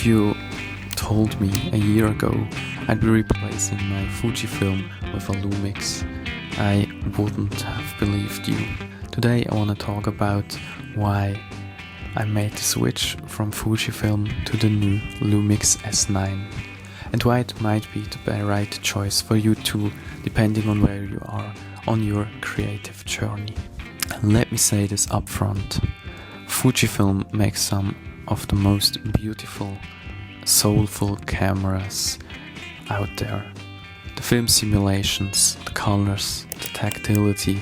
If you told me a year ago I'd be replacing my Fujifilm with a Lumix, I wouldn't have believed you. Today I want to talk about why I made the switch from Fujifilm to the new Lumix S9 and why it might be the right choice for you too, depending on where you are on your creative journey. Let me say this up front. Fujifilm makes some of the most beautiful, soulful cameras out there. The film simulations, the colors, the tactility.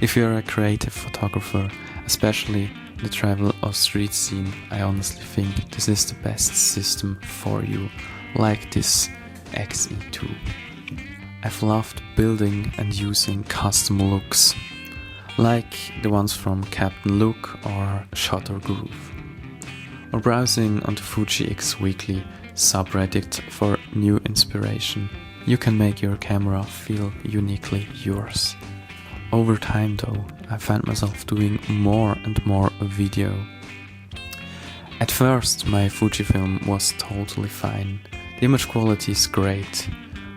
If you're a creative photographer, especially in the travel or street scene, I honestly think this is the best system for you, like this X-T30 II. I've loved building and using custom looks, like the ones from Captain Look or Shutter Groove, or browsing on the Fuji X Weekly subreddit for new inspiration. You can make your camera feel uniquely yours. Over time though, I found myself doing more and more video. At first my Fujifilm was totally fine. The image quality is great,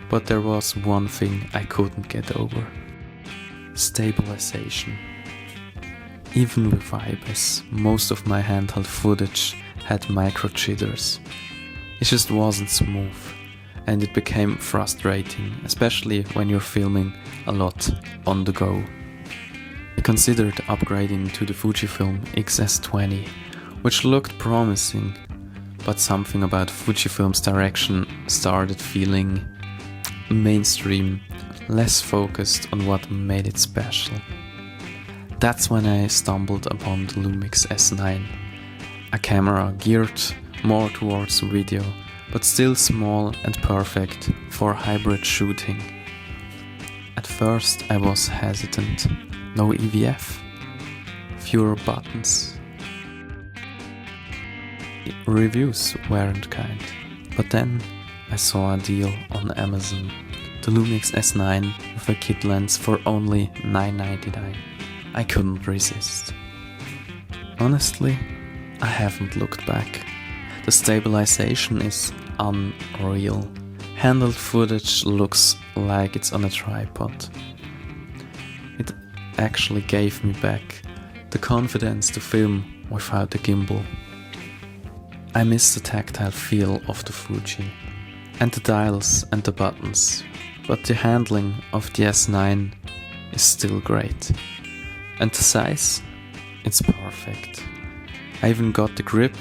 but there was one thing I couldn't get over. Stabilization. Even with IBIS, most of my handheld footage had micro jitters. It just wasn't smooth, and it became frustrating, especially when you're filming a lot on the go. I considered upgrading to the Fujifilm X-S9, which looked promising, but something about Fujifilm's direction started feeling mainstream, less focused on what made it special. That's when I stumbled upon the Lumix S9, a camera geared more towards video, but still small and perfect for hybrid shooting. At first I was hesitant. No EVF, fewer buttons. Reviews weren't kind, but then I saw a deal on Amazon. The Lumix S9 with a kit lens for only $9.99. I couldn't resist. Honestly, I haven't looked back. The stabilization is unreal. Handheld footage looks like it's on a tripod. It actually gave me back the confidence to film without the gimbal. I miss the tactile feel of the Fuji and the dials and the buttons, but the handling of the S9 is still great. And the size? It's perfect. I even got the grip,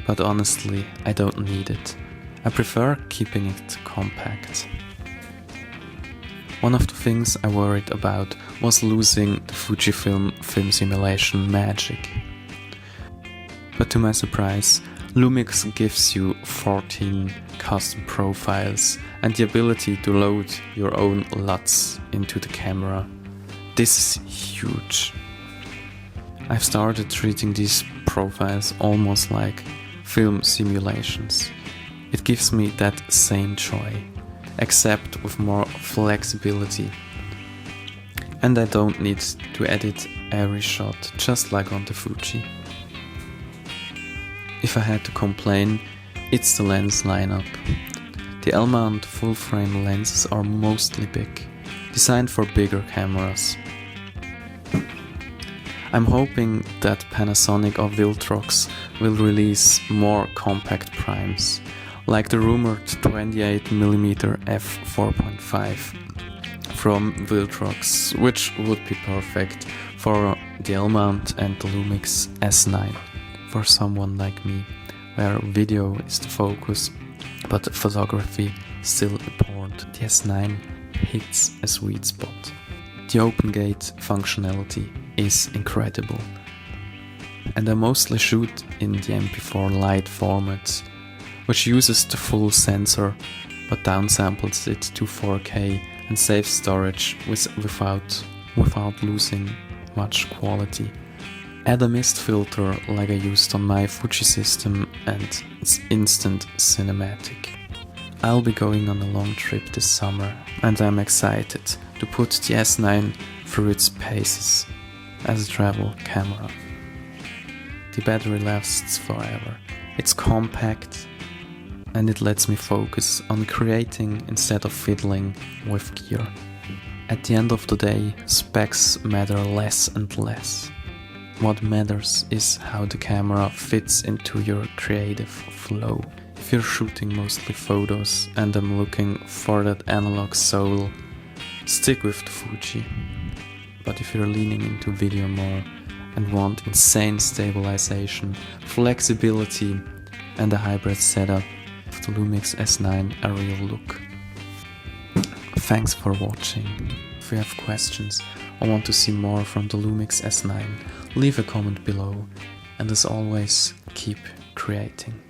but honestly I don't need it. I prefer keeping it compact. One of the things I worried about was losing the Fujifilm film simulation magic. But to my surprise, Lumix gives you 14 custom profiles and the ability to load your own LUTs into the camera. This is huge. I've started treating these profiles almost like film simulations. It gives me that same joy, except with more flexibility. And I don't need to edit every shot, just like on the Fuji. If I had to complain, it's the lens lineup. The L-mount full-frame lenses are mostly big, designed for bigger cameras. I'm hoping that Panasonic or Viltrox will release more compact primes, like the rumored 28mm f4.5 from Viltrox, which would be perfect for the L-mount and the Lumix S9 for someone like me, where video is the focus, but photography still important. The S9 hits a sweet spot. The open gate functionality is incredible, and I mostly shoot in the MP4 Lite format, which uses the full sensor but downsamples it to 4K and saves storage without losing much quality. Add a mist filter like I used on my Fuji system and it's instant cinematic. I'll be going on a long trip this summer and I'm excited to put the S9 through its paces as a travel camera. The battery lasts forever. It's compact, and it lets me focus on creating instead of fiddling with gear. At the end of the day, specs matter less and less. What matters is how the camera fits into your creative flow. If you're shooting mostly photos and I'm looking for that analog soul, stick with the Fuji. But if you're leaning into video more and want insane stabilization, flexibility and a hybrid setup, the Lumix S9 a real look. Thanks for watching. If you have questions or want to see more from the Lumix S9, leave a comment below, and as always, keep creating.